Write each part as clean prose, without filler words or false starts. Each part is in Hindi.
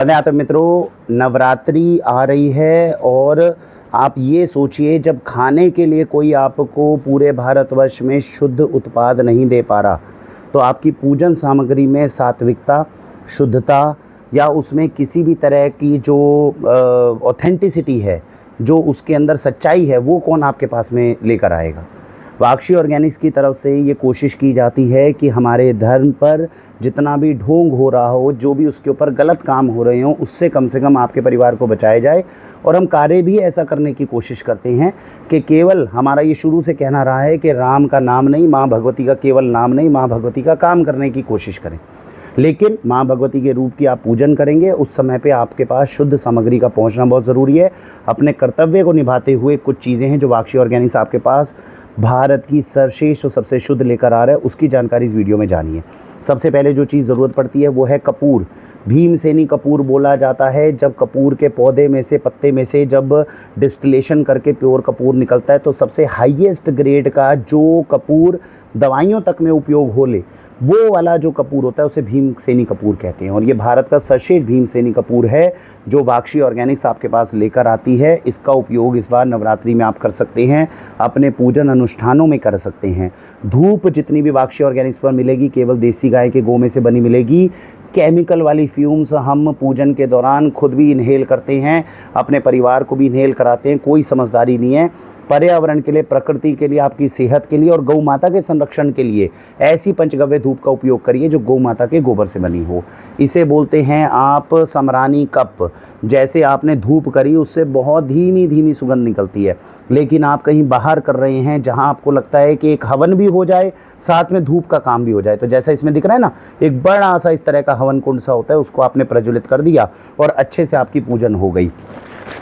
तो मित्रों, नवरात्रि आ रही है और आप ये सोचिए, जब खाने के लिए कोई आपको पूरे भारतवर्ष में शुद्ध उत्पाद नहीं दे पा रहा, तो आपकी पूजन सामग्री में सात्विकता, शुद्धता या उसमें किसी भी तरह की जो ऑथेंटिसिटी है, जो उसके अंदर सच्चाई है, वो कौन आपके पास में लेकर आएगा। वाक्षी ऑर्गेनिक्स की तरफ से ये कोशिश की जाती है कि हमारे धर्म पर जितना भी ढोंग हो रहा हो, जो भी उसके ऊपर गलत काम हो रहे हों, उससे कम से कम आपके परिवार को बचाया जाए। और हम कार्य भी ऐसा करने की कोशिश करते हैं कि केवल हमारा ये शुरू से कहना रहा है कि राम का नाम नहीं, माँ भगवती का केवल नाम नहीं, माँ भगवती का काम करने की कोशिश करें। लेकिन माँ भगवती के रूप की आप पूजन करेंगे, उस समय पे आपके पास शुद्ध सामग्री का पहुंचना बहुत ज़रूरी है। अपने कर्तव्य को निभाते हुए कुछ चीज़ें हैं जो वाक्षी ऑर्गेनिक्स आपके पास भारत की सर्वश्रेष्ठ और सबसे शुद्ध लेकर आ रहा है, उसकी जानकारी इस वीडियो में जानिए। सबसे पहले जो चीज़ ज़रूरत पड़ती है वो है कपूर। भीमसेनी कपूर बोला जाता है। जब कपूर के पौधे में से, पत्ते में से जब डिस्टिलेशन करके प्योर कपूर निकलता है, तो सबसे हाईएस्ट ग्रेड का जो कपूर दवाइयों तक में उपयोग हो ले, वो वाला जो कपूर होता है उसे भीमसेनी कपूर कहते हैं। और ये भारत का सर्वश्रेष्ठ भीमसेनी कपूर है जो वाक्षी ऑर्गेनिक्स आपके पास लेकर आती है। इसका उपयोग इस बार नवरात्रि में आप कर सकते हैं, अपने पूजन अनुष्ठानों में कर सकते हैं। धूप जितनी भी वाक्षी ऑर्गेनिक्स पर मिलेगी केवल देसी गाय के गौ में से बनी मिलेगी। केमिकल वाली फ्यूम्स हम पूजन के दौरान खुद भी इन्हेल करते हैं, अपने परिवार को भी इन्हेल कराते हैं, कोई समझदारी नहीं है। पर्यावरण के लिए, प्रकृति के लिए, आपकी सेहत के लिए और गौ माता के संरक्षण के लिए ऐसी पंचगव्य धूप का उपयोग करिए जो गौ माता के गोबर से बनी हो। इसे बोलते हैं आप समरानी कप। जैसे आपने धूप करी, उससे बहुत धीमी धीमी सुगंध निकलती है, लेकिन आप कहीं बाहर कर रहे हैं जहां आपको लगता है कि एक हवन भी हो जाए, साथ में धूप का काम भी हो जाए, तो जैसा इसमें दिख रहा है ना, एक बड़ा सा इस तरह का हवन कुंड सा होता है, उसको आपने प्रज्वलित कर दिया और अच्छे से आपकी पूजन हो गई।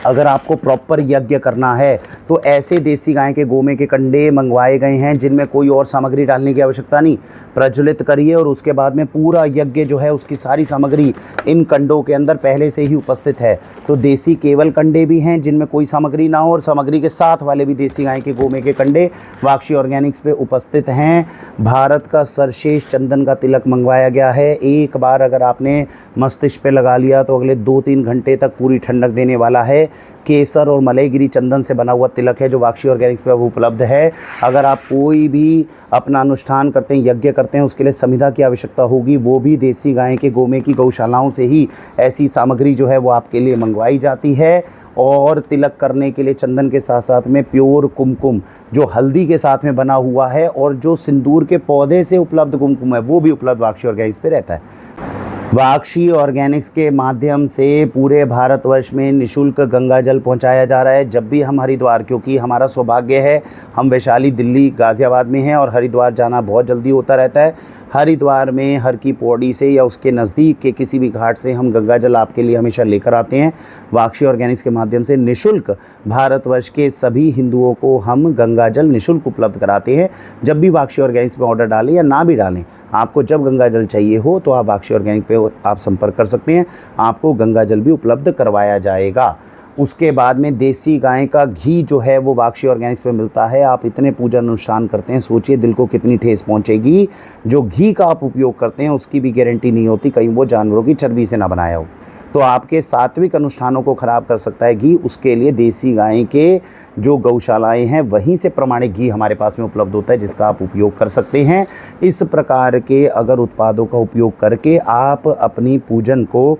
अगर आपको प्रॉपर यज्ञ करना है तो ऐसे देसी गाय के गोमे के कंडे मंगवाए गए हैं जिनमें कोई और सामग्री डालने की आवश्यकता नहीं, प्रज्वलित करिए और उसके बाद में पूरा यज्ञ जो है उसकी सारी सामग्री इन कंडों के अंदर पहले से ही उपस्थित है। तो देसी केवल कंडे भी हैं जिनमें कोई सामग्री ना हो, और सामग्री के साथ वाले भी देसी गाय के गोमे के कंडे वाक्षी ऑर्गेनिक्स पे उपस्थित हैं। भारत का सर्वश्रेष्ठ चंदन का तिलक मंगवाया गया है। एक बार अगर आपने मस्तिष्क पे लगा लिया तो अगले 2-3 घंटे तक पूरी ठंडक देने वाला है। केसर और मलयगिरी चंदन से बना हुआ तिलक है जो वाक्षी ऑर्गेनिक्स पे उपलब्ध है। अगर आप कोई भी अपना अनुष्ठान करते हैं, यज्ञ करते हैं, उसके लिए समिधा की आवश्यकता होगी, वो भी देसी गाय के गोमे की गौशालाओं से ही ऐसी सामग्री जो है वो आपके लिए मंगवाई जाती है। और तिलक करने के लिए चंदन के साथ साथ में प्योर कुमकुम जो हल्दी के साथ में बना हुआ है और जो सिंदूर के पौधे से उपलब्ध कुमकुम है, वो भी उपलब्ध वाक्षी ऑर्गेनिक्स पे रहता है। वाक्षी ऑर्गेनिक्स के माध्यम से पूरे भारतवर्ष में निःशुल्क गंगा जल पहुंचाया जा रहा है। जब भी हम हरिद्वार, क्योंकि हमारा सौभाग्य है हम वैशाली, दिल्ली, गाज़ियाबाद में हैं और हरिद्वार जाना बहुत जल्दी होता रहता है। हरिद्वार में हर की पौड़ी से या उसके नज़दीक के किसी भी घाट से हम गंगा जल आपके लिए हमेशा लेकर आते हैं। वाक्षी ऑर्गेनिक्स के माध्यम से निःशुल्क भारतवर्ष के सभी हिंदुओं को हम गंगा जल निःशुल्क उपलब्ध कराते हैं। जब भी वाक्षी ऑर्गेनिक्स में ऑर्डर डालें या ना भी डालें, आपको जब गंगा जल चाहिए हो तो आप वाक्षी ऑर्गेनिक पे आप संपर्क कर सकते हैं, आपको गंगा जल भी उपलब्ध करवाया जाएगा। उसके बाद में देसी गाय का घी जो है वो वाक्षी ऑर्गेनिक्स पे मिलता है। आप इतने पूजन अनुष्ठान करते हैं, सोचिए दिल को कितनी ठेस पहुंचेगी। जो घी का आप उपयोग करते हैं उसकी भी गारंटी नहीं होती कहीं वो जानवरों की चर्बी से ना बनाया हो, तो आपके सात्विक अनुष्ठानों को ख़राब कर सकता है घी। उसके लिए देसी गाय के जो गौशालाएं हैं वहीं से प्रमाणित घी हमारे पास में उपलब्ध होता है जिसका आप उपयोग कर सकते हैं। इस प्रकार के अगर उत्पादों का उपयोग करके आप अपनी पूजन को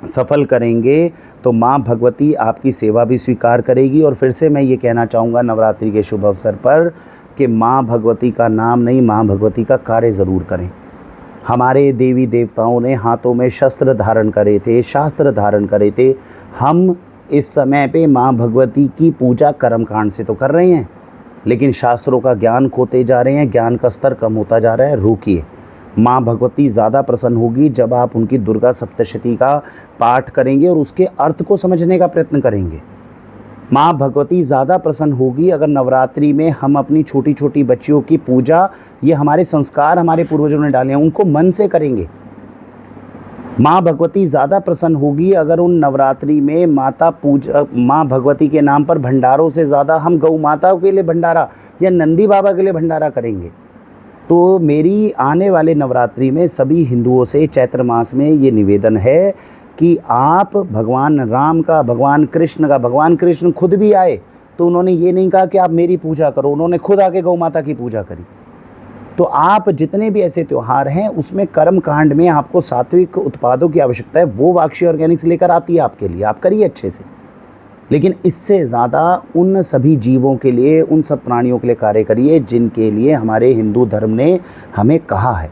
सफल करेंगे तो माँ भगवती आपकी सेवा भी स्वीकार करेगी। और फिर से मैं ये कहना चाहूँगा नवरात्रि के शुभ अवसर पर कि माँ भगवती का नाम नहीं, माँ भगवती का कार्य ज़रूर करें। हमारे देवी देवताओं ने हाथों में शस्त्र धारण करे थे, शास्त्र धारण करे थे। हम इस समय पे माँ भगवती की पूजा कर्मकांड से तो कर रहे हैं, लेकिन शास्त्रों का ज्ञान खोते जा रहे हैं, ज्ञान का स्तर कम होता जा रहा है। रोकिए। माँ भगवती ज़्यादा प्रसन्न होगी जब आप उनकी दुर्गा सप्तशती का पाठ करेंगे और उसके अर्थ को समझने का प्रयत्न करेंगे। माँ भगवती ज़्यादा प्रसन्न होगी अगर नवरात्रि में हम अपनी छोटी छोटी बच्चियों की पूजा, ये हमारे संस्कार हमारे पूर्वजों ने डाले हैं, उनको मन से करेंगे। माँ भगवती ज़्यादा प्रसन्न होगी अगर उन नवरात्रि में माँ भगवती के नाम पर भंडारों से ज़्यादा हम गौ माता के लिए भंडारा या नंदी बाबा के लिए भंडारा करेंगे। तो मेरी आने वाले नवरात्रि में सभी हिंदुओं से चैत्र मास में ये निवेदन है कि आप भगवान राम का, भगवान कृष्ण का, भगवान कृष्ण खुद भी आए तो उन्होंने ये नहीं कहा कि आप मेरी पूजा करो, उन्होंने खुद आके गौ माता की पूजा करी। तो आप जितने भी ऐसे त्यौहार हैं उसमें कर्म कांड में आपको सात्विक उत्पादों की आवश्यकता है, वो वाक्षी ऑर्गेनिक्स लेकर आती है आपके लिए, आप करिए अच्छे से। लेकिन इससे ज़्यादा उन सभी जीवों के लिए, उन सब प्राणियों के लिए कार्य करिए जिनके लिए हमारे हिंदू धर्म ने हमें कहा है,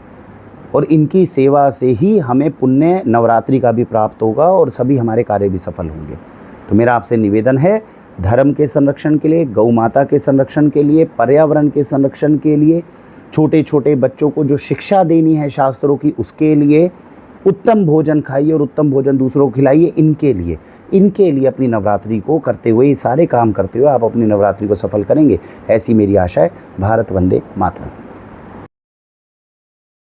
और इनकी सेवा से ही हमें पुण्य नवरात्रि का भी प्राप्त होगा और सभी हमारे कार्य भी सफल होंगे। तो मेरा आपसे निवेदन है, धर्म के संरक्षण के लिए, गौ माता के संरक्षण के लिए, पर्यावरण के संरक्षण के लिए, छोटे छोटे बच्चों को जो शिक्षा देनी है शास्त्रों की उसके लिए, उत्तम भोजन खाइए और उत्तम भोजन दूसरों को खिलाइए, इनके लिए अपनी नवरात्रि को करते हुए, ये सारे काम करते हुए आप अपनी नवरात्रि को सफल करेंगे, ऐसी मेरी आशा है। भारत वंदे मातरम।